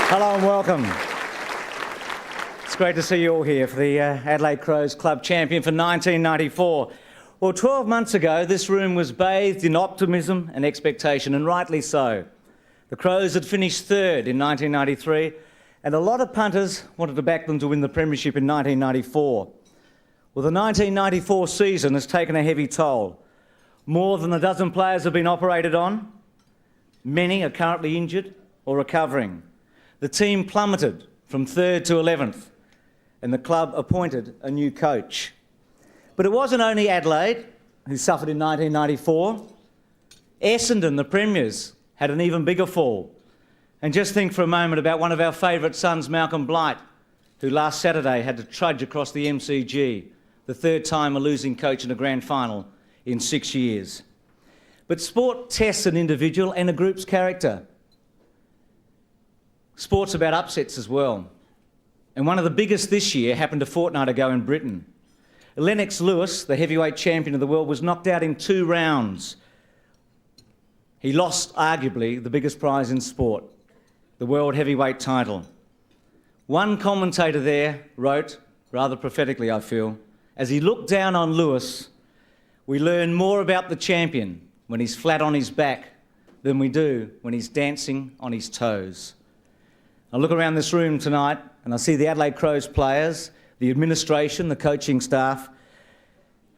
Hello and welcome. It's great to see you all here for the Adelaide Crows Club champion for 1994. Well, 12 months ago, this room was bathed in optimism and expectation, and rightly so. The Crows had finished third in 1993, and a lot of punters wanted to back them to win the premiership in 1994. Well, the 1994 season has taken a heavy toll. More than a dozen players have been operated on. Many are currently injured or recovering. The team plummeted from 3rd to 11th, and the club appointed a new coach. But it wasn't only Adelaide who suffered in 1994. Essendon, the premiers, had an even bigger fall. And just think for a moment about one of our favourite sons, Malcolm Blight, who last Saturday had to trudge across the MCG, the third time a losing coach in a grand final in 6 years. But sport tests an individual and a group's character. Sport's about upsets as well. And one of the biggest this year happened a fortnight ago in Britain. Lennox Lewis, the heavyweight champion of the world, was knocked out in 2 rounds. He lost, arguably, the biggest prize in sport, the world heavyweight title. One commentator there wrote, rather prophetically I feel, as he looked down on Lewis, we learn more about the champion when he's flat on his back than we do when he's dancing on his toes. I look around this room tonight and I see the Adelaide Crows players, the administration, the coaching staff,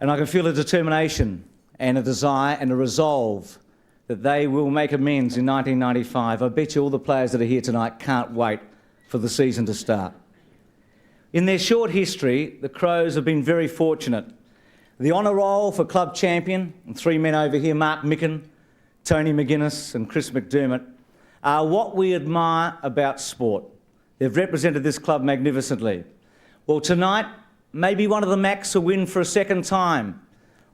and I can feel a determination and a desire and a resolve that they will make amends in 1995. I bet you all the players that are here tonight can't wait for the season to start. In their short history, the Crows have been very fortunate. The honour roll for club champion, and 3 men over here, Mark Micken, Tony McGuinness and Chris McDermott, are what we admire about sport. They've represented this club magnificently. Well, tonight, maybe one of the Macs will win for a second time.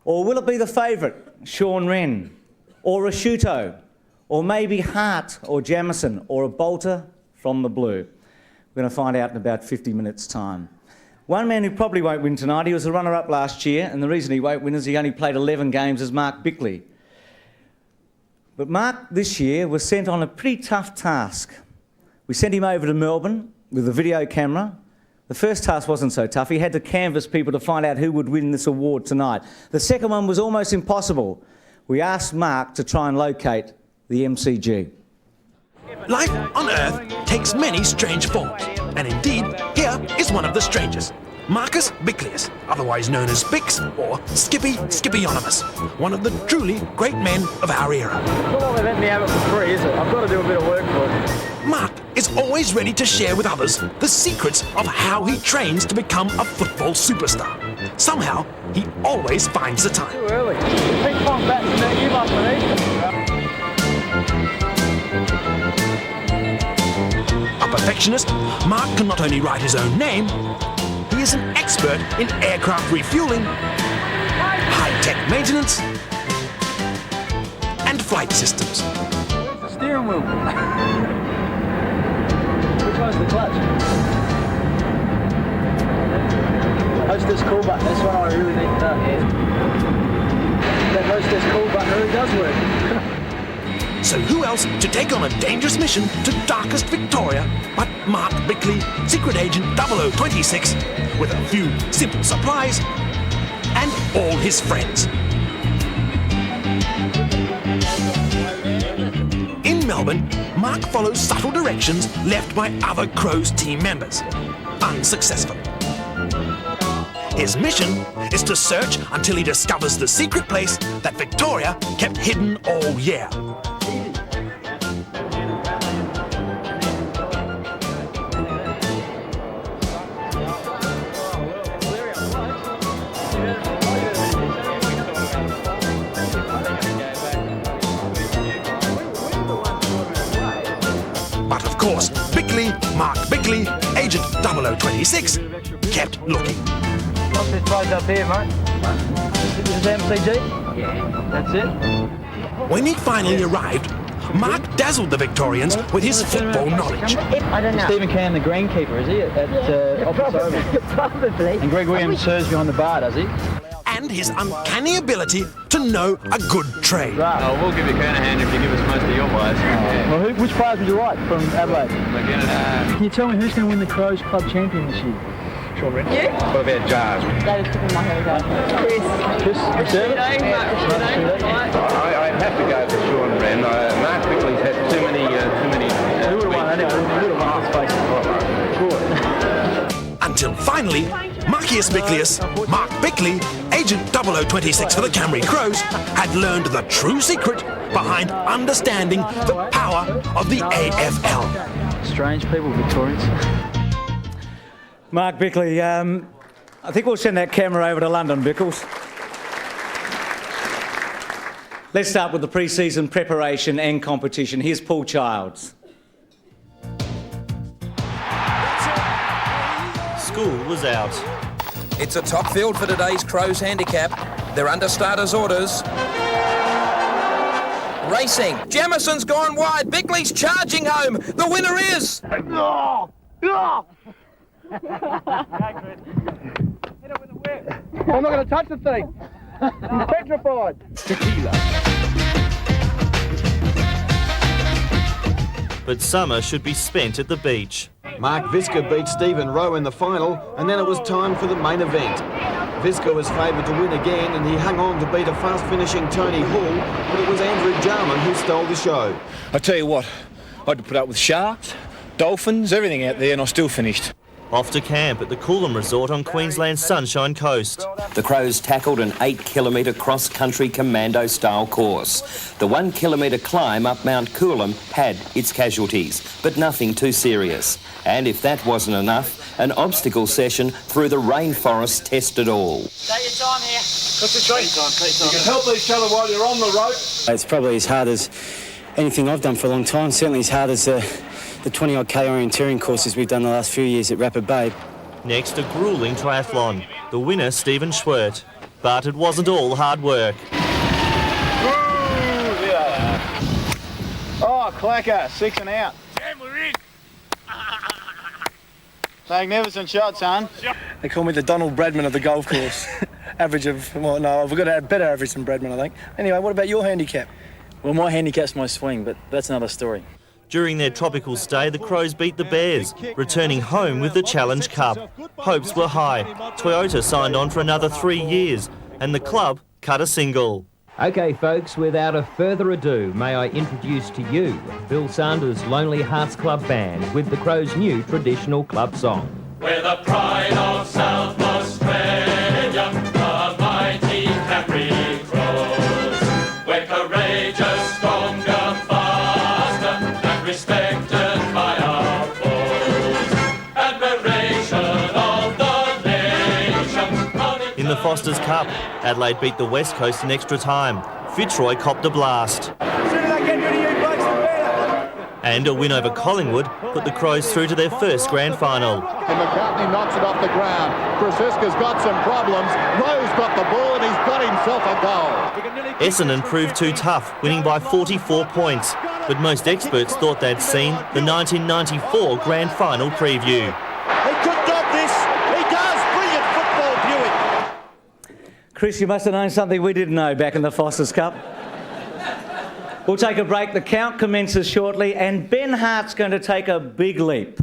Or will it be the favourite, Sean Wren, or Rashuto, or maybe Hart or Jamison, or a bolter from the blue? We're going to find out in about 50 minutes' time. One man who probably won't win tonight, he was the runner-up last year, and the reason he won't win is he only played 11 games, is Mark Bickley. But Mark, this year, was sent on a pretty tough task. We sent him over to Melbourne with a video camera. The first task wasn't so tough. He had to canvass people to find out who would win this award tonight. The second one was almost impossible. We asked Mark to try and locate the MCG. Life on Earth takes many strange forms, and indeed, here is one of the strangest. Marcus Bickleyus, otherwise known as Bix or Skippyonymous, one of the truly great men of our era. It's not like they let me have it for free, is it? I've got to do a bit of work for it. Mark is always ready to share with others the secrets of how he trains to become a football superstar. Somehow, he always finds the time. Too early. Big fun bats that you must need. A perfectionist, Mark can not only write his own name, he is an expert in aircraft refueling, high-tech maintenance, and flight systems. Where's the steering wheel? Which one's the clutch? Hostess call button, that's what I really need to know. That hostess call button really does work. So who else to take on a dangerous mission to darkest Victoria but Mark Bickley, Secret Agent 0026, with a few simple supplies and all his friends. In Melbourne, Mark follows subtle directions left by other Crows team members, unsuccessfully. His mission is to search until he discovers the secret place that Victoria kept hidden all year. But of course, Bickley, Mark Bickley, Agent 0026, kept looking. What's this place up here, mate? This is MCG? Yeah. That's it? When he finally arrived, Mark dazzled the Victorians with his football knowledge. I don't know. Stephen Cann, the greenkeeper, is he? At Office Oval? Probably. And Greg Williams serves behind the bar, does he? and his uncanny ability to know a good trade. Oh, we'll give you Kernahan if you give us most of your players. Well, which players would you like from Adelaide? McGinnis. Can you tell me who's going to win the Crows Club Champion this year? You? What about Jars? That is tipping my head out. Chris, I'd have to go for Sean Wren. Mark Bickley's had too many. Who would have won anyway? Who would have won this space? Until finally, Marcius Bickleyus, Mark Bickley, Agent 0026 for the Camry Crows, had learned the true secret behind understanding the power of the AFL. Strange people, Victorians. Mark Bickley, I think we'll send that camera over to London, Bickles. Let's start with the pre-season preparation and competition. Here's Paul Childs. School was out. It's a top field for today's Crows handicap. They're under starters' orders. Racing. Jamison's gone wide. Bickley's charging home. The winner is... I'm not going to touch the thing. He's petrified. But summer should be spent at the beach. Mark Visca beat Stephen Rowe in the final, and then it was time for the main event. Visca was favoured to win again, and he hung on to beat a fast-finishing Tony Hall, but it was Andrew Jarman who stole the show. I tell you what, I had to put up with sharks, dolphins, everything out there, and I still finished. Off to camp at the Coolum Resort on Queensland's Sunshine Coast. The Crows tackled an 8-kilometre cross-country commando-style course. The 1-kilometre climb up Mount Coolum had its casualties, but nothing too serious. And if that wasn't enough, an obstacle session through the rainforest tested all. Take your time here. What's the treat? You can help each other while you're on the rope. It's probably as hard as anything I've done for a long time, certainly as hard as the 20-odd K orienteering courses we've done the last few years at Rapid Bay. Next, a gruelling triathlon. The winner, Stephen Schwert. But it wasn't all hard work. Oh, clacker. 6 and out. Damn, we're in. Magnificent shot, son. They call me the Donald Bradman of the golf course. Average of, well, no, I've got a better average than Bradman, I think. Anyway, what about your handicap? Well, my handicap's my swing, but that's another story. During their tropical stay, the Crows beat the Bears, returning home with the Challenge Cup. Hopes were high. Toyota signed on for another 3 years, and the club cut a single. OK, folks, without a further ado, may I introduce to you Bill Sanders' Lonely Hearts Club Band with the Crows' new traditional club song. We're the pride of South Australia, the mighty Capri Crows. We're courageous, stronger, faster, and respected by our foes. Admiration of the nation. In the Foster's Cup, Adelaide beat the West Coast in extra time. Fitzroy copped a blast. And a win over Collingwood put the Crows through to their first grand final. And McCartney knocks it off the ground. Krasiska's got some problems. Rowe's got the ball and he's got himself a goal. Essendon proved too tough, winning by 44 points. But most experts thought they'd seen the 1994 grand final preview. He could dog this. He does. Brilliant football viewing. Chris, you must have known something we didn't know back in the Foster's Cup. We'll take a break. The count commences shortly, and Ben Hart's going to take a big leap.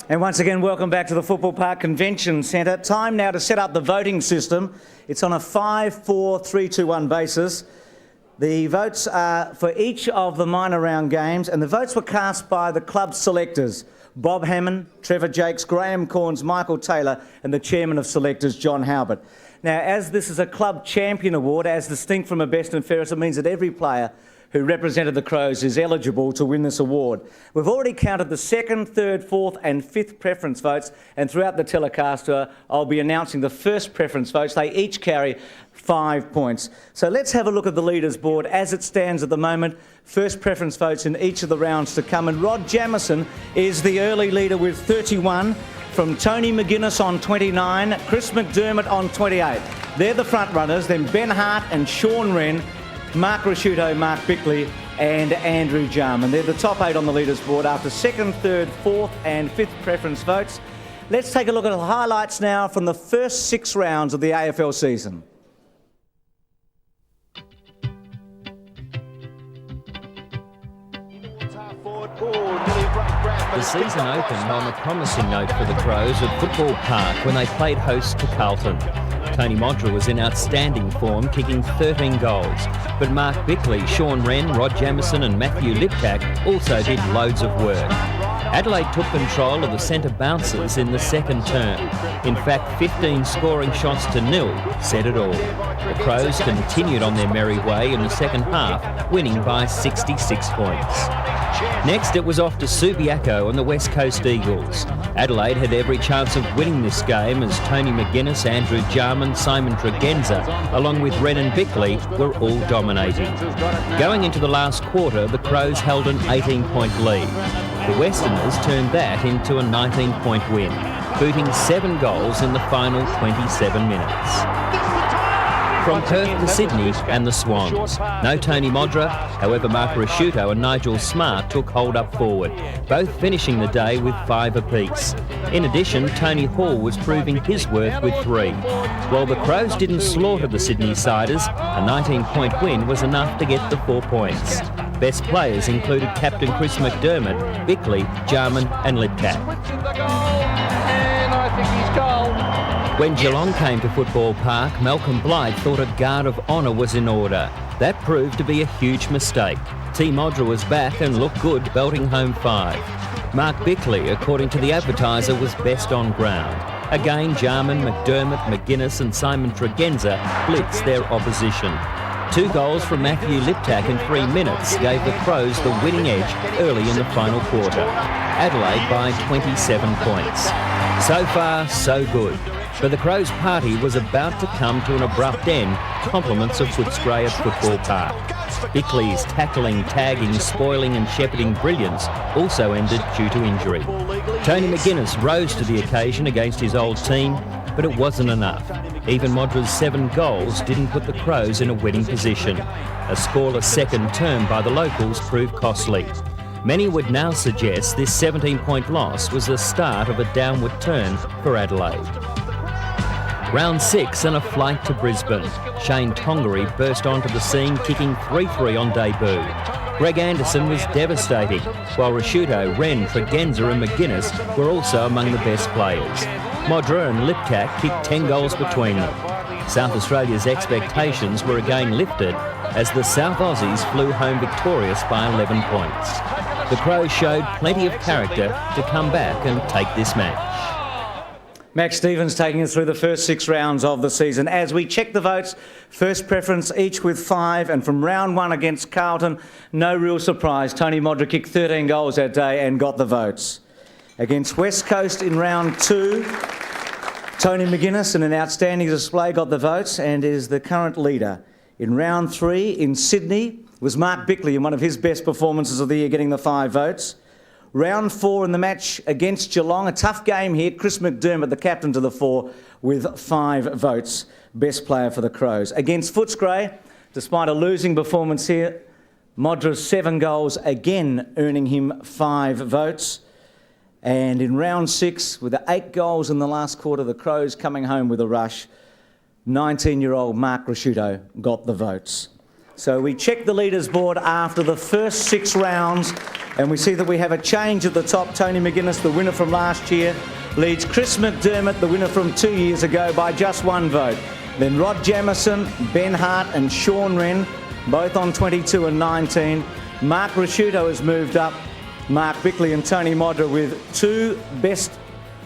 And once again, welcome back to the Football Park Convention Centre. Time now to set up the voting system. It's on a 5-4-3-2-1 basis. The votes are for each of the minor round games, and the votes were cast by the club selectors, Bob Hammond, Trevor Jakes, Graham Corns, Michael Taylor, and the chairman of selectors, John Halbert. Now, as this is a club champion award, as distinct from a best and fairest, it means that every player who represented the Crows is eligible to win this award. We've already counted the 2nd, 3rd, 4th and 5th preference votes, and throughout the telecast I'll be announcing the first preference votes. They each carry 5 points. So let's have a look at the leaders board as it stands at the moment. First preference votes in each of the rounds to come, and Rod Jamieson is the early leader with 31. From Tony McGuinness on 29, Chris McDermott on 28. They're the front runners. Then Ben Hart and Sean Wren, Mark Rasciuto, Mark Bickley and Andrew Jarman. They're the top 8 on the leaders board after 2nd, 3rd, 4th and 5th preference votes. Let's take a look at the highlights now from the first 6 rounds of the AFL season. The season opened on a promising note for the Crows at Football Park when they played host to Carlton. Tony Modra was in outstanding form, kicking 13 goals. But Mark Bickley, Sean Wren, Rod Jamieson and Matthew Liptak also did loads of work. Adelaide took control of the centre bouncers in the second term. In fact, 15 scoring shots to 0 said it all. The Crows continued on their merry way in the second half, winning by 66 points. Next, it was off to Subiaco and the West Coast Eagles. Adelaide had every chance of winning this game as Tony McGuinness, Andrew Jarman, Simon Tregenza, along with Wren and Bickley, were all dominating. Going into the last quarter, the Crows held an 18-point lead. The Westerners turned that into a 19-point win, booting 7 goals in the final 27 minutes. From Perth to Sydney and the Swans. No Tony Modra, however Mark Rasciuto and Nigel Smart took hold up forward, both finishing the day with 5 apiece. In addition, Tony Hall was proving his worth with 3. While the Crows didn't slaughter the Sydney Siders, a 19-point win was enough to get the 4 points. Best players included captain Chris McDermott, Bickley, Jarman and Liptak. And I think he's goal. When Geelong came to Football Park, Malcolm Blythe thought a guard of honour was in order. That proved to be a huge mistake. T. Modra was back and looked good, belting home 5. Mark Bickley, according to the advertiser, was best on ground. Again, Jarman, McDermott, McGuinness and Simon Tregenza blitzed their opposition. 2 goals from Matthew Liptak in 3 minutes gave the Crows the winning edge early in the final quarter. Adelaide by 27 points. So far, so good. But the Crows' party was about to come to an abrupt end, compliments of Footscray at Football Park. Bickley's tackling, tagging, spoiling and shepherding brilliance also ended due to injury. Tony McGuinness rose to the occasion against his old team, but it wasn't enough. Even Modra's 7 goals didn't put the Crows in a winning position. A scoreless second term by the locals proved costly. Many would now suggest this 17-point loss was the start of a downward turn for Adelaide. Round 6 and a flight to Brisbane. Shane Tongaree burst onto the scene, kicking 3-3 on debut. Greg Anderson was devastating, while Rasciuto, Wren, Tregenza and McGuinness were also among the best players. Modra and Liptak kicked 10 goals between them. South Australia's expectations were again lifted as the South Aussies flew home victorious by 11 points. The Crows showed plenty of character to come back and take this match. Max Stevens taking us through the first 6 rounds of the season. As we check the votes, first preference each with 5, and from round 1 against Carlton, no real surprise. Tony Modra kicked 13 goals that day and got the votes. Against West Coast in round 2, Tony McGuinness, in an outstanding display, got the votes and is the current leader. In round 3 in Sydney was Mark Bickley in one of his best performances of the year, getting the 5 votes. Round 4 in the match against Geelong, a tough game here. Chris McDermott, the captain to the fore, with 5 votes. Best player for the Crows. Against Footscray, despite a losing performance here, Modra's 7 goals, again earning him 5 votes. And in round 6, with the 8 goals in the last quarter, the Crows coming home with a rush, 19-year-old Mark Rasciuto got the votes. So we check the leaders board after the first 6 rounds, and we see that we have a change at the top. Tony McGuinness, the winner from last year, leads Chris McDermott, the winner from 2 years ago, by just 1 vote. Then Rod Jamieson, Ben Hart and Sean Wren, both on 22 and 19. Mark Rasciuto has moved up. Mark Bickley and Tony Modra with 2 best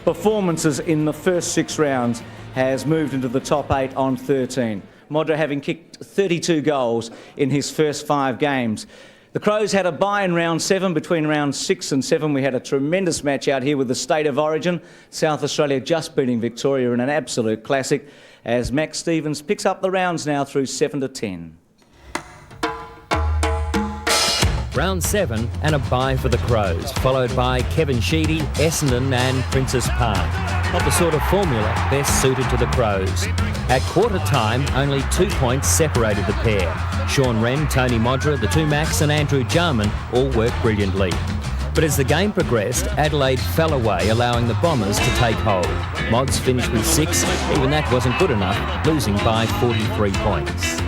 performances in the first 6 rounds. has moved into the top 8 on 13. Modra having kicked 32 goals in his first 5 games. The Crows had a bye in round 7. Between round 6 and 7, we had a tremendous match out here with the State of Origin. South Australia just beating Victoria in an absolute classic, as Max Stevens picks up the rounds now through 7 to 10. Round 7 and a bye for the Crows, followed by Kevin Sheedy, Essendon and Princess Park. Not the sort of formula best suited to the Crows. At quarter time, only 2 points separated the pair. Sean Wren, Tony Modra, the two Macs and Andrew Jarman all worked brilliantly. But as the game progressed, Adelaide fell away, allowing the Bombers to take hold. Mods finished with 6, even that wasn't good enough, losing by 43 points.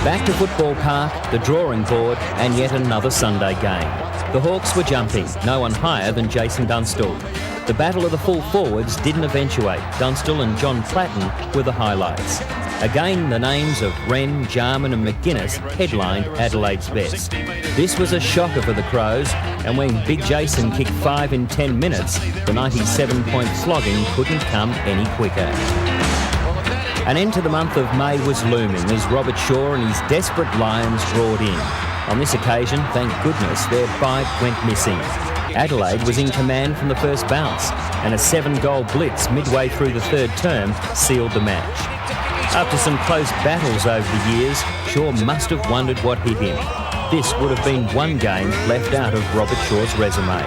Back to Football Park, the drawing board and yet another Sunday game. The Hawks were jumping, no one higher than Jason Dunstall. The battle of the full forwards didn't eventuate. Dunstall and John Platten were the highlights. Again, the names of Wren, Jarman and McGuinness headlined Adelaide's best. This was a shocker for the Crows, and when Big Jason kicked 5 in 10 minutes, the 97-point flogging couldn't come any quicker. An end to the month of May was looming as Robert Shaw and his desperate Lions roared in. On this occasion, thank goodness, their bike went missing. Adelaide was in command from the first bounce, and a 7-goal blitz midway through the third term sealed the match. After some close battles over the years, Shaw must have wondered what hit him. This would have been one game left out of Robert Shaw's resume.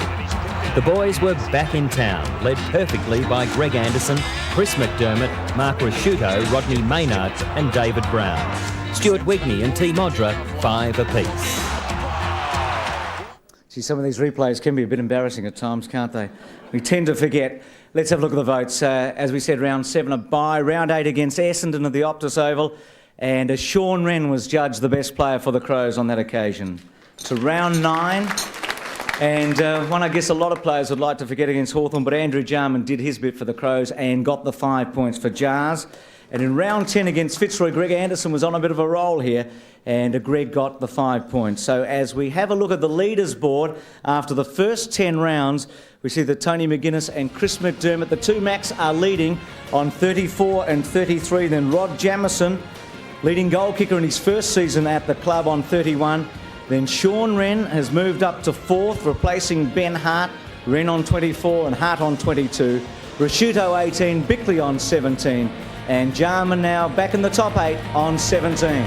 The boys were back in town, led perfectly by Greg Anderson, Chris McDermott, Mark Rasciuto, Rodney Maynard and David Brown. Stuart Wigney and T. Modra, 5 apiece. See, some of these replays can be a bit embarrassing at times, can't they? We tend to forget. Let's have a look at the votes. As we said, round 7 a bye, round 8 against Essendon at the Optus Oval, and Sean Wren was judged the best player for the Crows on that occasion. To round 9. And one I guess a lot of players would like to forget against Hawthorn, but Andrew Jarman did his bit for the Crows and got the 5 points for Jars. And in round 10 against Fitzroy, Greg Anderson was on a bit of a roll here, and Greg got the 5 points. So as we have a look at the leaders board, after the first 10 rounds, we see that Tony McGuinness and Chris McDermott, the two Macs, are leading on 34 and 33. Then Rod Jamieson, leading goal kicker in his first season at the club, on 31. Then Sean Wren has moved up to 4th, replacing Ben Hart. Wren on 24 and Hart on 22. Rasciuto 18, Bickley on 17. And Jarman now back in the top 8 on 17.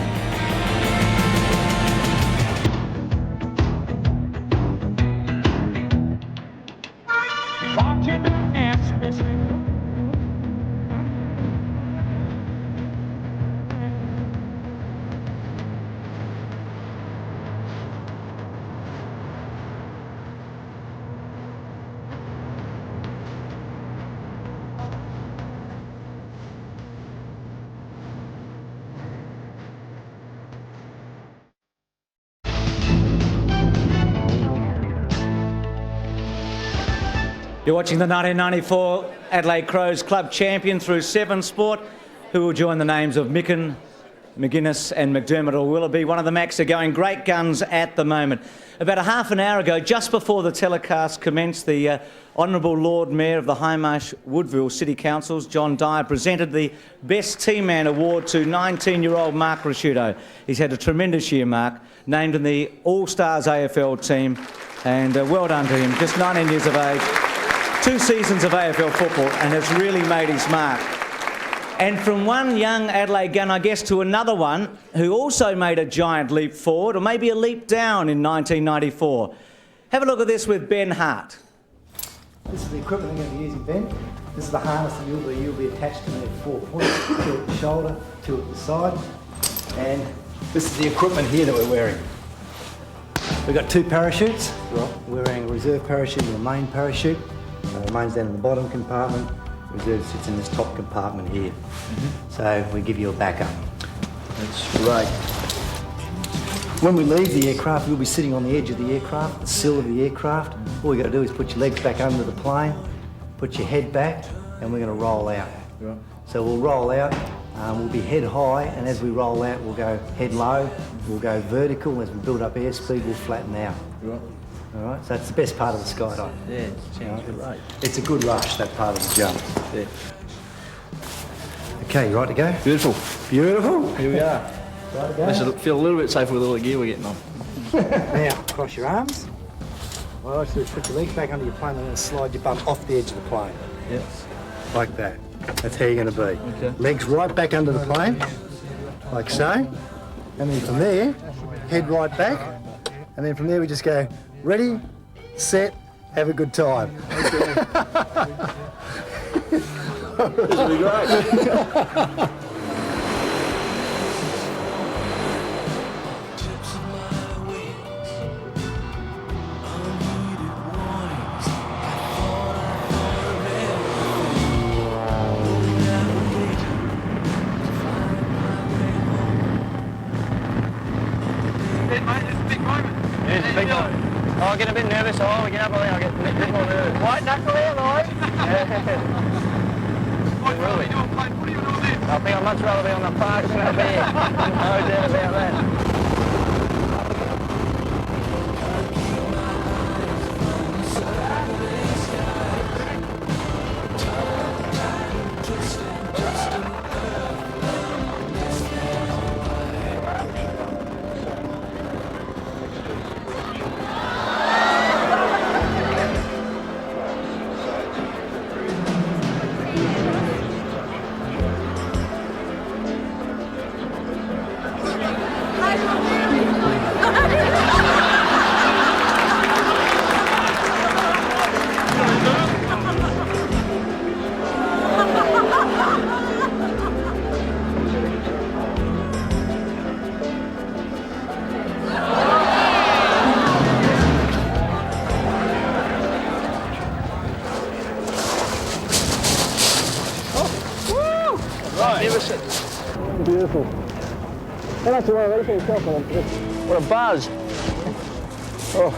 You're watching the 1994 Adelaide Crows Club champion through 7 Sport, who will join the names of Micken, McGuinness and McDermott or Willoughby. One of the Macs are going great guns at the moment. About a half an hour ago, just before the telecast commenced, the Honourable Lord Mayor of the Highmarsh Woodville City Councils, John Dyer, presented the Best Team Man Award to 19-year-old Mark Rasciuto. He's had a tremendous year, Mark, named in the All-Stars AFL team, and well done to him, just 19 years of age. 2 seasons of AFL football and has really made his mark. And from one young Adelaide gun, I guess, to another one who also made a giant leap forward, or maybe a leap down in 1994. Have a look at this with Ben Hart. This is the equipment I'm going to be using, Ben. This is the harness that you'll be attached to the 4 points, 2 at the shoulder, 2 at the side. And this is the equipment here that we're wearing. We've got 2 parachutes. We're wearing a reserve parachute and a main parachute. Main's down in the bottom compartment, reserve sits in this top compartment here. So we give you a backup. That's right. When we leave the aircraft, you'll be sitting on the edge of the aircraft, the sill of the aircraft. All you got to do is put your legs back under the plane, put your head back, and we're going to roll out. Right. So we'll roll out, we'll be head high, and as we roll out, we'll go head low, we'll go vertical. As we build up airspeed, we'll flatten out. Right. All right, so it's the best part of the skydive. Yeah, sounds great. It's a good rush, that part of the jump. Yeah. Okay, you right to go? Beautiful. Beautiful. Here we are. Right to go. Makes it feel a little bit safer with all the gear we're getting on. Now, cross your arms. What I like to do is put your legs back under your plane and then slide your bum off the edge of the plane. Yes. Like that. That's how you're going to be. Okay. Legs right back under the plane, like so. And then from there, head right back. And then from there we just go, ready, set, have a good time. This will be great. I'll get a bit nervous, I'll get a bit more nervous. White knuckle there, Lloyd? I think I'd much rather be on the park than up here. No doubt about that. Beautiful. How much do I want these things? What a buzz. Oh.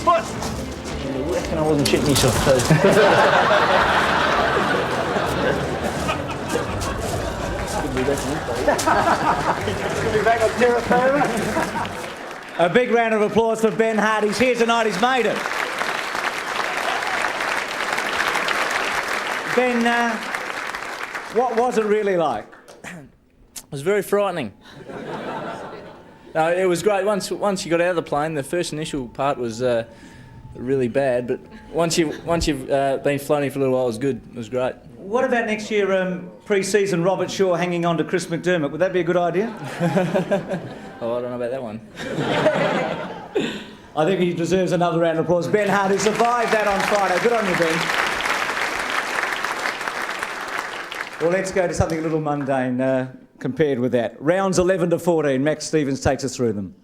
What? I reckon I wasn't shitting myself too. Could be back on terra firma. A big round of applause for Ben Hart. He's here tonight, he's made it. Ben, what was it really like? It was very frightening. No, it was great. Once you got out of the plane, the first initial part was really bad, but once you've been floating for a little while, it was good. It was great. What about next year, pre-season Robert Shaw hanging on to Chris McDermott? Would that be a good idea? Oh, I don't know about that one. I think he deserves another round of applause. Ben Hart, who survived that on Friday. Good on you, Ben. Well, let's go to something a little mundane compared with that. Rounds 11 to 14. Max Stevens takes us through them.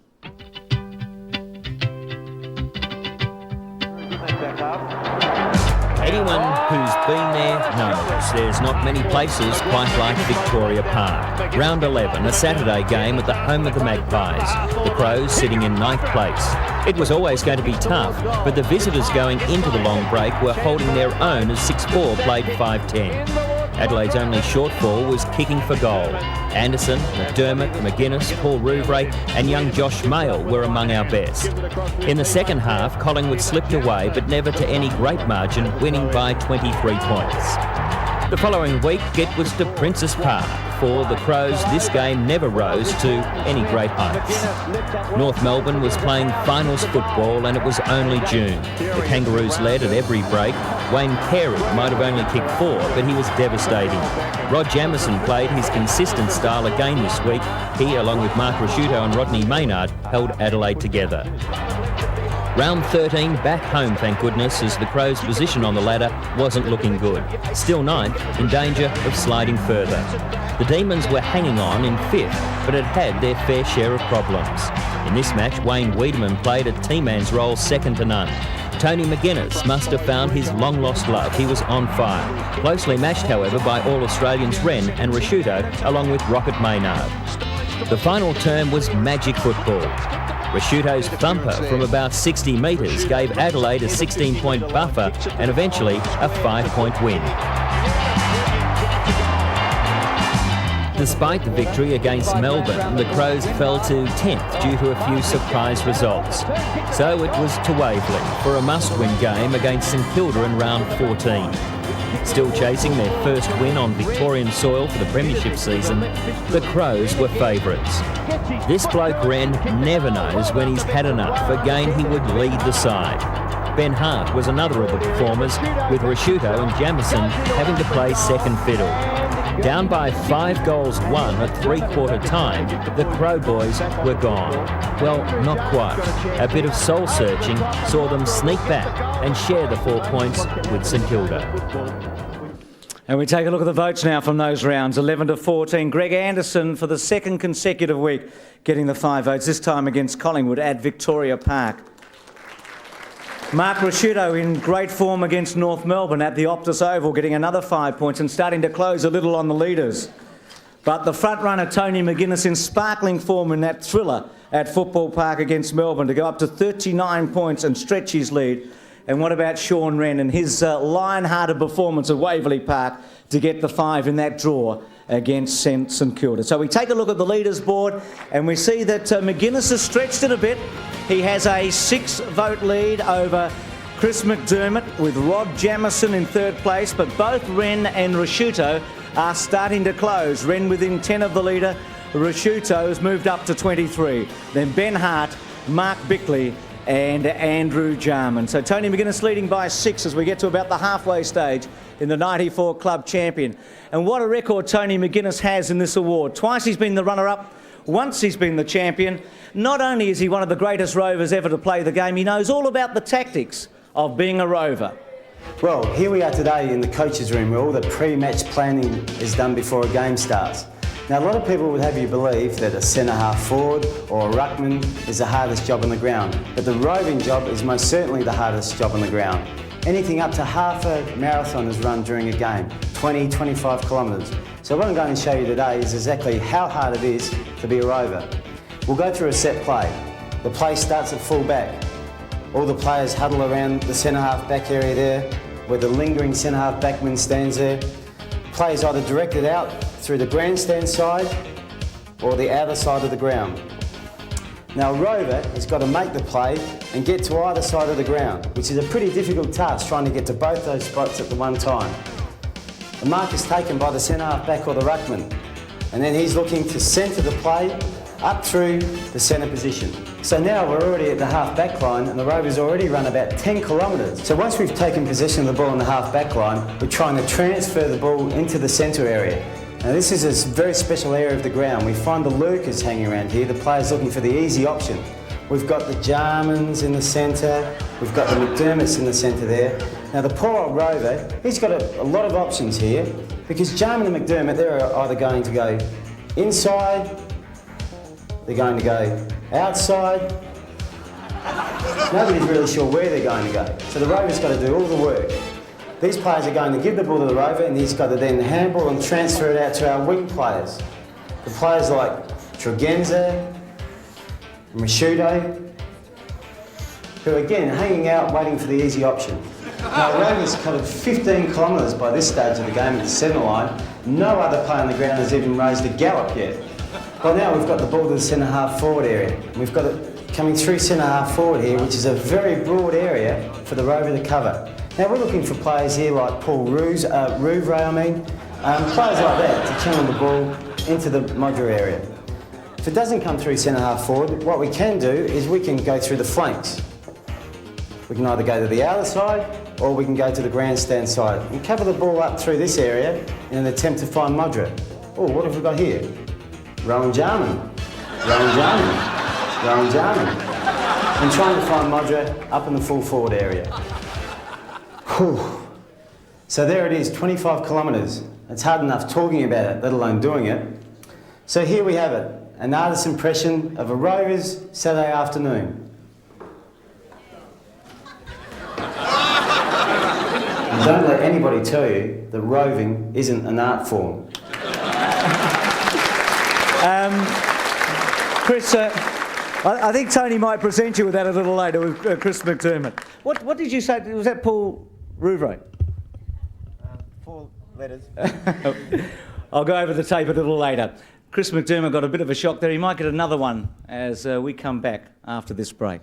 Anyone who's been there knows there's not many places quite like Victoria Park. Round 11, a Saturday game at the home of the Magpies. The Crows sitting in 9th place. It was always going to be tough, but the visitors going into the long break were holding their own as 6-4 played 5-10. Adelaide's only shortfall was kicking for goal. Anderson, McDermott, McGuinness, Paul Rouvray and young Josh Mayle were among our best. In the second half, Collingwood slipped away, but never to any great margin, winning by 23 points. The following week, it was to Princes Park. For the Crows, this game never rose to any great heights. North Melbourne was playing finals football and it was only June. The Kangaroos led at every break. Wayne Carey might have only kicked 4, but he was devastating. Rod Jamieson played his consistent style again this week. He, along with Mark Rasciuto and Rodney Maynard, held Adelaide together. Round 13 back home, thank goodness, as the Crows' position on the ladder wasn't looking good. Still 9th, in danger of sliding further. The Demons were hanging on in 5th, but had had their fair share of problems. In this match, Wayne Wiedemann played a team-man's role second to none. Tony McGuinness must have found his long-lost love. He was on fire. Closely matched, however, by All-Australians Wren and Rasciuto, along with Rocket Maynard. The final term was magic football. Rasciuto's thumper from about 60 metres gave Adelaide a 16-point buffer and eventually a 5-point win. Despite the victory against Melbourne, the Crows fell to 10th due to a few surprise results. So it was to Waverley for a must-win game against St Kilda in round 14. Still chasing their first win on Victorian soil for the premiership season, the Crows were favourites. This bloke Wren never knows when he's had enough. Again, he would lead the side. Ben Hart was another of the performers, with Rashuto and Jamison having to play second fiddle. Down by 5 goals won at three-quarter time, the Crow boys were gone. Well, not quite. A bit of soul-searching saw them sneak back and share the 4 points with St Kilda. And we take a look at the votes now from those rounds. 11 to 14. Greg Anderson for the second consecutive week getting the 5 votes, this time against Collingwood at Victoria Park. Mark Rashuto in great form against North Melbourne at the Optus Oval, getting another 5 points and starting to close a little on the leaders. But the front runner Tony McGuinness in sparkling form in that thriller at Football Park against Melbourne to go up to 39 points and stretch his lead. And what about Sean Wren and his lion-hearted performance at Waverley Park to get the 5 in that draw against St Kilda? So we take a look at the leaders board and we see that McGuinness has stretched it a bit. He has a 6-vote lead over Chris McDermott with Rod Jamison in third place, but both Wren and Rashuto are starting to close. Wren within 10 of the leader. Rashuto has moved up to 23. Then Ben Hart, Mark Bickley and Andrew Jarman. So Tony McGuinness leading by 6 as we get to about the halfway stage in the 94 club champion. And what a record Tony McGuinness has in this award. Twice he's been the runner-up, once he's been the champion. Not only is he one of the greatest rovers ever to play the game, he knows all about the tactics of being a rover. Well, here we are today in the coach's room where all the pre-match planning is done before a game starts. Now, a lot of people would have you believe that a centre-half forward or a ruckman is the hardest job on the ground, but the roving job is most certainly the hardest job on the ground. Anything up to half a marathon is run during a game, 20, 25 kilometres. So what I'm going to show you today is exactly how hard it is to be a rover. We'll go through a set play. The play starts at full back. All the players huddle around the centre-half back area there, where the lingering centre-half backman stands there. Play is either directed out through the grandstand side or the outer side of the ground. Now a rover has got to make the play and get to either side of the ground, which is a pretty difficult task trying to get to both those spots at the one time. The mark is taken by the centre-half back or the ruckman, and then he's looking to centre the play up through the centre position. So now we're already at the half-back line and the Rovers already run about 10 kilometres. So once we've taken possession of the ball in the half-back line, we're trying to transfer the ball into the centre area. Now this is a very special area of the ground. We find the lurkers hanging around here, the players looking for the easy option. We've got the Jarmans in the centre, we've got the McDermotts in the centre there. Now the poor old rover, he's got a lot of options here because Jarman and McDermott, they're either going to go inside, they're going to go outside. Nobody's really sure where they're going to go. So the rover's got to do all the work. These players are going to give the ball to the rover and he's got to then handball and transfer it out to our wing players. The players like Tregenza, Rashuto, who are again hanging out waiting for the easy option. Now the Rovers covered 15 kilometres by this stage of the game at the centre line. No other player on the ground has even raised a gallop yet. By now we've got the ball to the centre half forward area. We've got it coming through centre half forward here, which is a very broad area for the rover to cover. Now we're looking for players here like Paul Rouvray, players like that to channel the ball into the modular area. If it doesn't come through centre half forward, what we can do is we can go through the flanks. We can either go to the outer side or we can go to the grandstand side and cover the ball up through this area in an attempt to find Modra. Oh, what have we got here? Rowan Jarman. Rowan Jarman. Rowan Jarman. And trying to find Modra up in the full forward area. Whew. So there it is, 25 kilometres. It's hard enough talking about it, let alone doing it. So here we have it, an artist's impression of a Rovers Saturday afternoon. Don't let anybody tell you that roving isn't an art form. Chris, I think Tony might present you with that a little later with Chris McDermott. What did you say? Was that Paul Rouvray? 4 letters. I'll go over the tape a little later. Chris McDermott got a bit of a shock there. He might get another one as we come back after this break.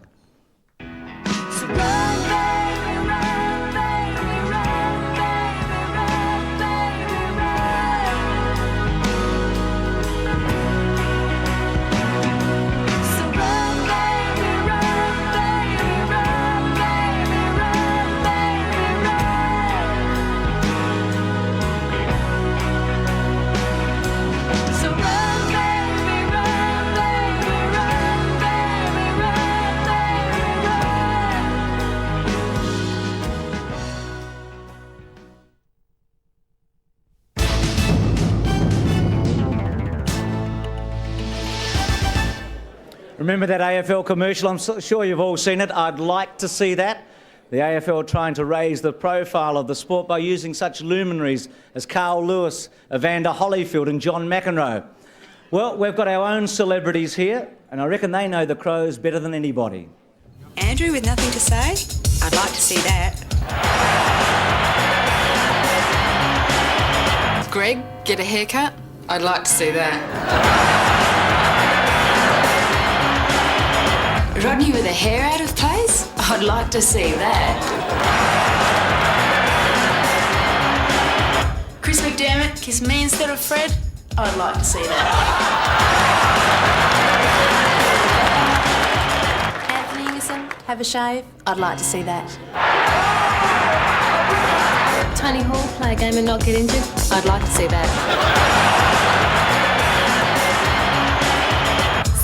Remember that AFL commercial? I'm sure you've all seen it. I'd like to see that. The AFL trying to raise the profile of the sport by using such luminaries as Carl Lewis, Evander Holyfield and John McEnroe. Well, we've got our own celebrities here, and I reckon they know the Crows better than anybody. Andrew with nothing to say? I'd like to see that. Greg, get a haircut? I'd like to see that. Rodney with a hair out of place? I'd like to see that. Chris McDermott kiss me instead of Fred? I'd like to see that. Anthony Ingerson, have a shave? I'd like to see that. Tony Hall, play a game and not get injured? I'd like to see that.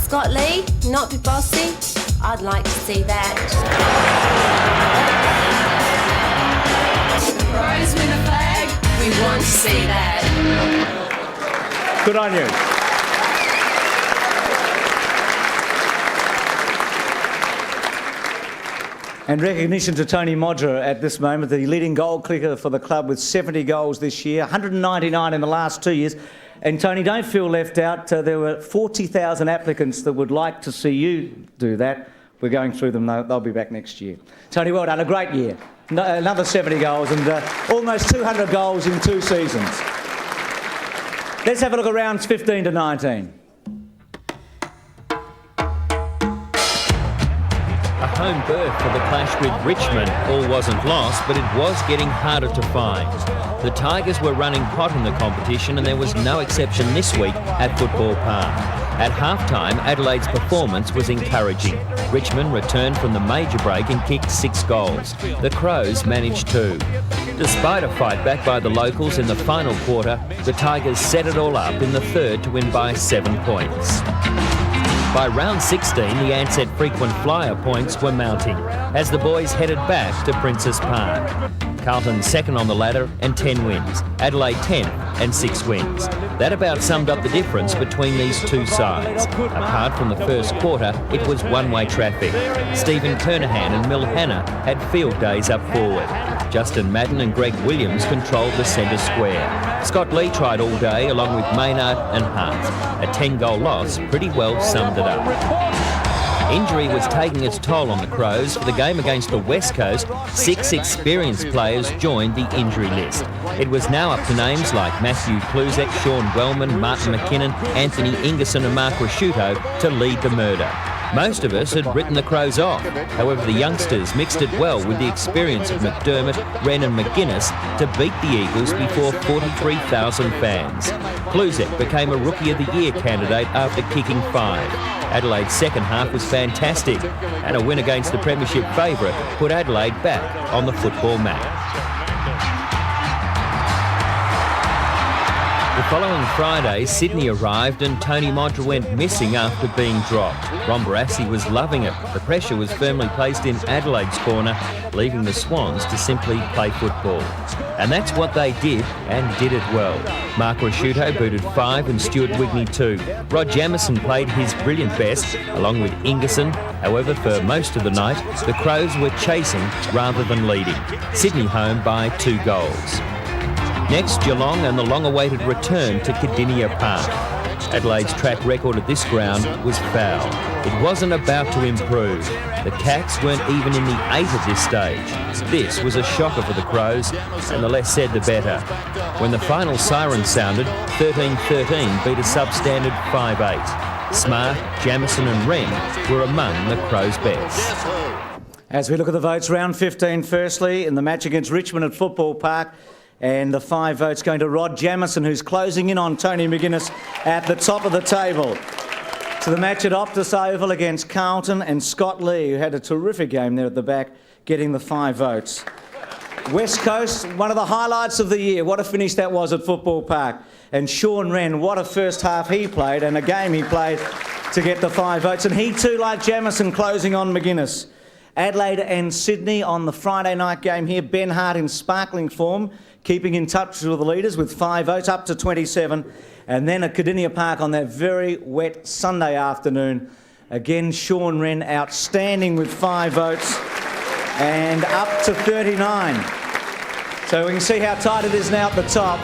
Scott Lee, not be bossy? I'd like to see that. Crows win a flag? We want to see that. Good on you. And recognition to Tony Modra at this moment, the leading goal kicker for the club with 70 goals this year, 199 in the last 2 years. And Tony, don't feel left out. There were 40,000 applicants that would like to see you do that. We're going through them. They'll be back next year. Tony, well done. A great year. Another 70 goals and almost 200 goals in 2 seasons. Let's have a look at rounds 15 to 19. A home berth for the clash with Richmond. All wasn't lost, but it was getting harder to find. The Tigers were running hot in the competition, and there was no exception this week at Football Park. At half-time, Adelaide's performance was encouraging. Richmond returned from the major break and kicked 6 goals. The Crows managed 2. Despite a fight back by the locals in the final quarter, the Tigers set it all up in the third to win by 7 points. By round 16, the Ansett frequent flyer points were mounting as the boys headed back to Princes Park. Carlton second on the ladder and 10 wins. Adelaide 10th and 6 wins. That about summed up the difference between these two sides. Apart from the first quarter, it was one-way traffic. Stephen Kernahan and Mil Hanna had field days up forward. Justin Madden and Greg Williams controlled the centre square. Scott Lee tried all day along with Maynard and Hart. A 10-goal loss pretty well summed it up. Injury was taking its toll on the Crows. For the game against the West Coast, 6 experienced players joined the injury list. It was now up to names like Matthew Kluzek, Sean Wellman, Martin McKinnon, Anthony Ingerson and Mark Rasciuto to lead the murder. Most of us had written the Crows off. However, the youngsters mixed it well with the experience of McDermott, Wren and McGuinness to beat the Eagles before 43,000 fans. Kluzek became a Rookie of the Year candidate after kicking 5. Adelaide's second half was fantastic, and a win against the Premiership favourite put Adelaide back on the football map. The following Friday, Sydney arrived and Tony Modra went missing after being dropped. Ron Barassi was loving it. The pressure was firmly placed in Adelaide's corner, leaving the Swans to simply play football. And that's what they did, and did it well. Mark Rasciuto booted 5 and Stuart Wigney 2. Rod Jamieson played his brilliant best, along with Ingerson. However, for most of the night, the Crows were chasing rather than leading. Sydney home by 2 goals. Next, Geelong and the long-awaited return to Cardinia Park. Adelaide's track record at this ground was foul. It wasn't about to improve. The Cats weren't even in the 8 at this stage. This was a shocker for the Crows, and the less said the better. When the final siren sounded, 13-13 beat a substandard 5-8. Smart, Jamieson and Wren were among the Crows' best. As we look at the votes, round 15 firstly in the match against Richmond at Football Park. And the 5 votes going to Rod Jamieson, who's closing in on Tony McGuinness at the top of the table. To the match at Optus Oval against Carlton and Scott Lee, who had a terrific game there at the back, getting the 5 votes. West Coast, one of the highlights of the year. What a finish that was at Football Park. And Sean Wren, what a first half he played and a game he played to get the 5 votes. And he too, like Jamieson, closing on McGuinness. Adelaide and Sydney on the Friday night game here. Ben Hart in sparkling form, keeping in touch with the leaders with 5 votes, up to 27. And then at Cardinia Park on that very wet Sunday afternoon, Again, Sean Wren outstanding with 5 votes and up to 39. So we can see how tight it is now at the top.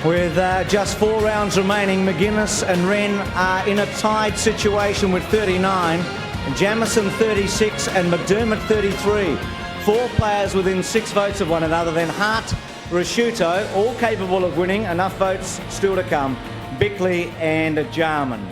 With just 4 rounds remaining, McGuinness and Wren are in a tied situation with 39, and Jamison 36 and McDermott 33. 4 players within 6 votes of one another. Then Hart, Rasciuto, all capable of winning. Enough votes still to come. Bickley and Jarman.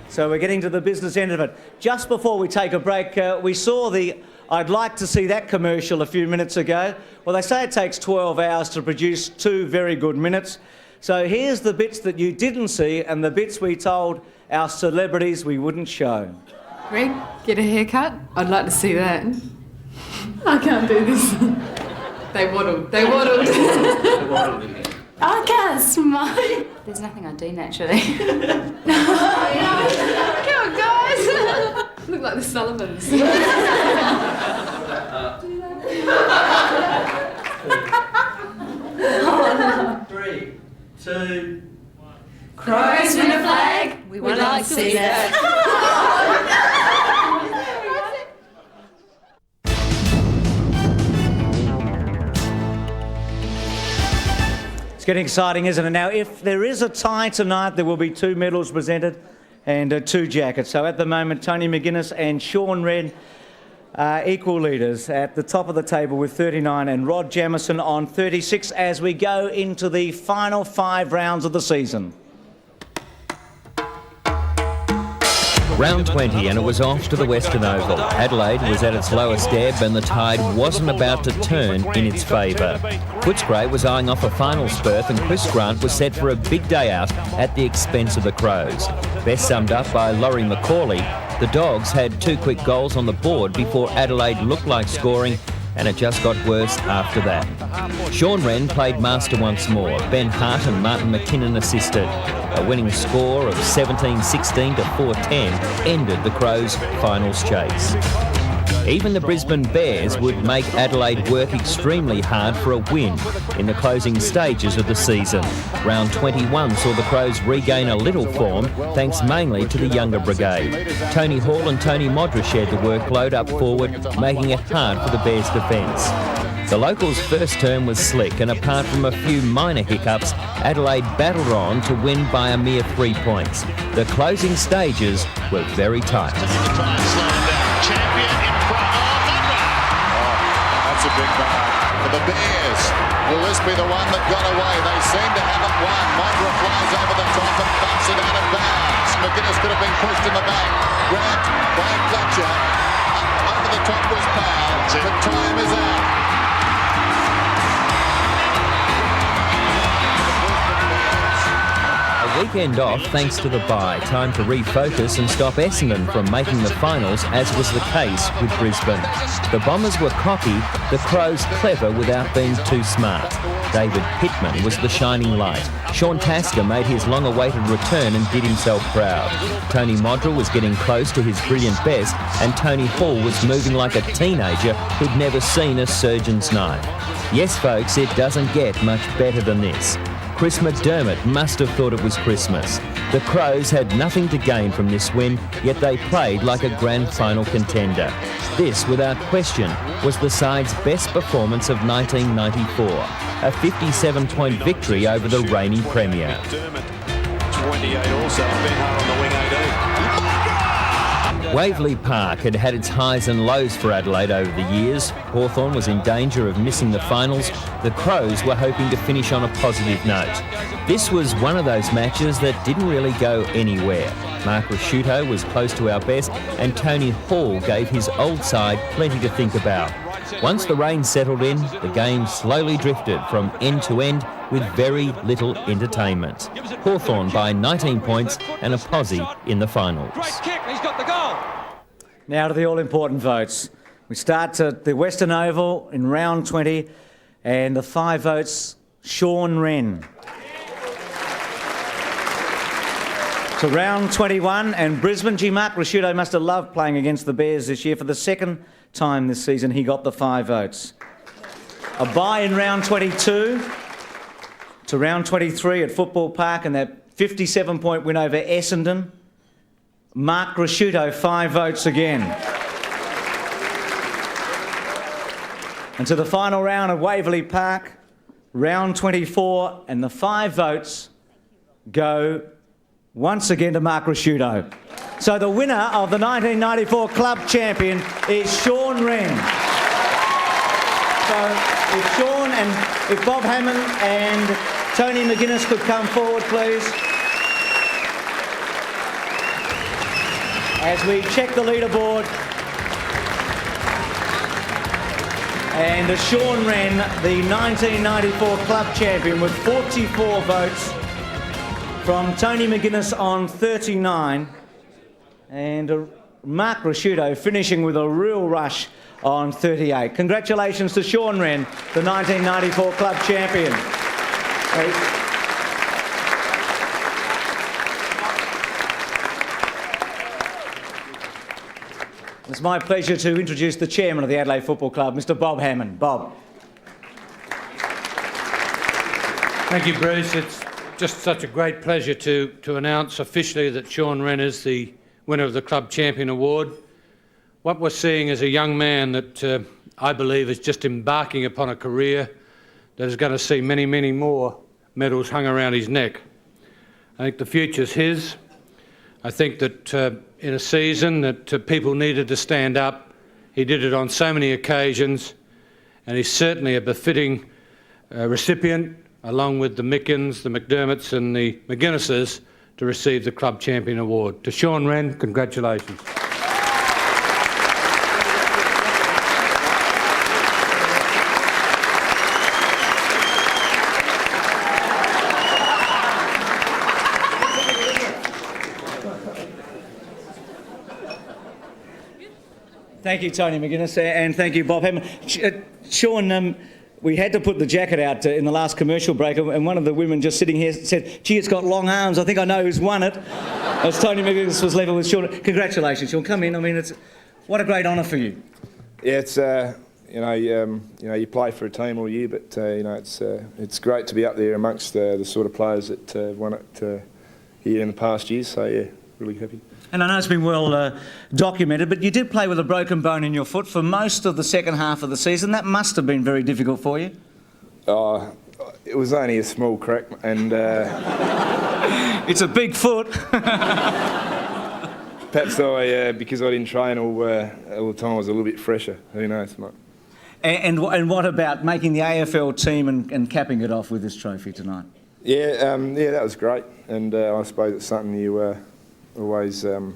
So we're getting to the business end of it. Just before we take a break, we saw the I'd like to see that commercial a few minutes ago. Well, they say it takes 12 hours to produce 2 very good minutes. So here's the bits that you didn't see and the bits we told our celebrities we wouldn't show. Greg, get a haircut? I'd like to see that. I can't do this. They waddled. I can't smile. There's nothing I do naturally. Come on, guys. Look like the Sullivans. 3, 2. Crows win a flag. We'd like to see that. It's getting exciting, isn't it? Now, if there is a tie tonight, there will be 2 medals presented and 2 jackets. So at the moment, Tony McGuinness and Sean Wren are equal leaders at the top of the table with 39 and Rod Jamison on 36 as we go into the final 5 rounds of the season. Round 20 and it was off to the Western Oval. Adelaide was at its lowest ebb and the tide wasn't about to turn in its favour. Footscray was eyeing off a finals berth and Chris Grant was set for a big day out at the expense of the Crows. Best summed up by Laurie McCauley, the Dogs had 2 quick goals on the board before Adelaide looked like scoring, and it just got worse after that. Sean Wren played master once more. Ben Hart and Martin McKinnon assisted. A winning score of 17-16 to 4-10 ended the Crows' finals chase. Even the Brisbane Bears would make Adelaide work extremely hard for a win in the closing stages of the season. Round 21 saw the Crows regain a little form, thanks mainly to the younger brigade. Tony Hall and Tony Modra shared the workload up forward, making it hard for the Bears' defence. The locals' first term was slick, and apart from a few minor hiccups, Adelaide battled on to win by a mere 3 points. The closing stages were very tight. That's a big bar for the Bears. Will this be the one that got away? They seem to have it won. Modra flies over the top and bumps it out of bounds. McGuinness could have been pushed in the back. Grant by Fletcher. Up over the top was Powell. The time is out. Weekend off thanks to the bye. Time to refocus and stop Essendon from making the finals, as was the case with Brisbane. The Bombers were cocky, the Crows clever without being too smart. David Pittman was the shining light. Sean Tasker made his long-awaited return and did himself proud. Tony Modra was getting close to his brilliant best, and Tony Hall was moving like a teenager who'd never seen a surgeon's knife. Yes, folks, it doesn't get much better than this. Chris McDermott must have thought it was Christmas. The Crows had nothing to gain from this win, yet they played like a grand final contender. This, without question, was the side's best performance of 1994, a 57-point victory over the reigning Premier. 28 also, Ben Hart on the wing 18. Waverley Park had had its highs and lows for Adelaide over the years. Hawthorn was in danger of missing the finals. The Crows were hoping to finish on a positive note. This was one of those matches that didn't really go anywhere. Mark Rasciuto was close to our best, and Tony Hall gave his old side plenty to think about. Once the rain settled in, the game slowly drifted from end to end with very little entertainment. Hawthorn by 19 points and a posse in the finals. Now to the all-important votes. We start at the Western Oval in round 20, and the 5 votes, Sean Wren. To round 21, and Brisbane. Mark Rasciuto must have loved playing against the Bears this year. For the second time this season, he got the 5 votes. A bye in round 22 to round 23 at Football Park, and that 57-point win over Essendon. Mark Rasciuto, 5 votes again. And to the final round of Waverley Park, round 24, and the 5 votes go once again to Mark Rasciuto. So the winner of the 1994 club champion is Sean Wren. So if Sean and if Bob Hammond and Tony McGuinness could come forward, please. As we check the leaderboard. And Sean Wren, the 1994 club champion, with 44 votes from Tony McGuinness on 39. And Mark Rasciuto finishing with a real rush on 38. Congratulations to Sean Wren, the 1994 club champion. It's my pleasure to introduce the chairman of the Adelaide Football Club, Mr. Bob Hammond. Bob. Thank you, Bruce. It's just such a great pleasure to announce officially that Sean Wren is the winner of the Club Champion Award. What we're seeing is a young man that I believe is just embarking upon a career that is going to see many, many more medals hung around his neck. I think the future's his. I think that in a season that people needed to stand up, he did it on so many occasions, and he's certainly a befitting recipient, along with the Mickens, the McDermotts and the McGuinnesses, to receive the Club Champion Award. To Sean Wren, congratulations. Thank you, Tony McGuinness, and thank you, Bob Hammond. Sean, we had to put the jacket out in the last commercial break, and one of the women just sitting here said, "Gee, it's got long arms. I think I know who's won it." As Tony McGuinness was level with Sean. Congratulations, Sean. Come in. I mean, what a great honour for you. Yeah, it's you play for a team all year, but it's great to be up there amongst the sort of players that won it here in the past years. So yeah, really happy. And I know it's been well documented, but you did play with a broken bone in your foot for most of the second half of the season. That must have been very difficult for you. It was only a small crack, and it's a big foot. Perhaps because I didn't train all the time, I was a little bit fresher. Who knows, mate. And what about making the AFL team and capping it off with this trophy tonight? Yeah, that was great, and I suppose it's something you always look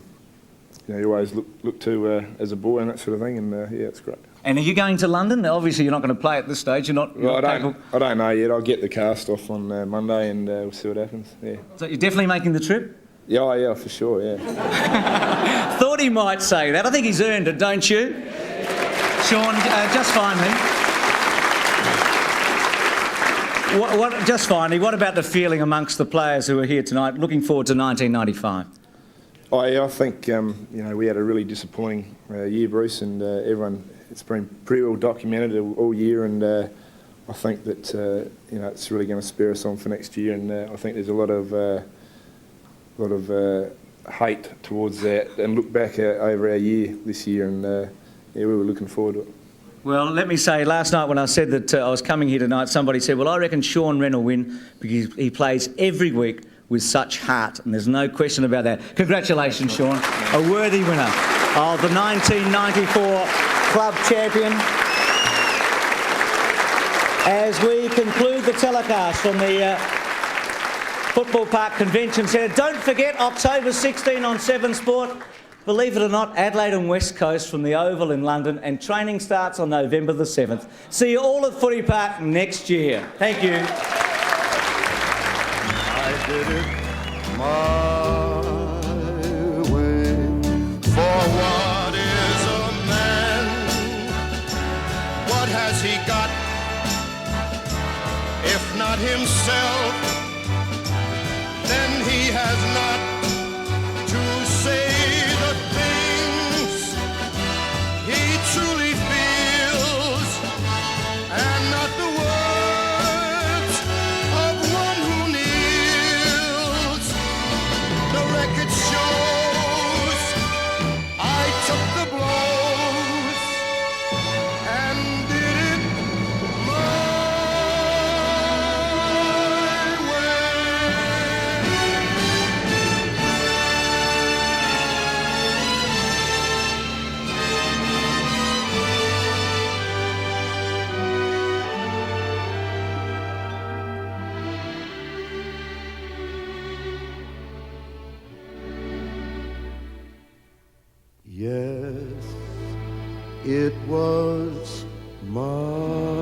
to as a boy and that sort of thing, and yeah, it's great. And are you going to London? Obviously, you're not going to play at this stage. You're not. Well, I don't know yet. I'll get the cast off on Monday, and we'll see what happens. Yeah. So you're definitely making the trip? Yeah, for sure. Yeah. Thought he might say that. I think he's earned it, don't you, Sean? Just finally. Just finally, what about the feeling amongst the players who are here tonight, looking forward to 1995? I think we had a really disappointing year, Bruce, and everyone. It's been pretty well documented all year, and I think that it's really going to spur us on for next year. And I think there's a lot of hate towards that, and look back over our year this year, and we were looking forward to it. Well, let me say, last night when I said that I was coming here tonight, somebody said, well, I reckon Sean Wren will win because he plays every week with such heart, and there's no question about that. Congratulations, Sean. A worthy winner of the 1994 club champion. As we conclude the telecast from the Football Park Convention Centre, don't forget October 16 on 7 Sport. Believe it or not, Adelaide and West Coast from the Oval in London, and training starts on November the 7th. See you all at Footy Park next year. Thank you. I did it my way. For what is a man? What has he got? If not himself, then he has not to say the things he truly feels, and not the words of one who kneels. The record shows was mine.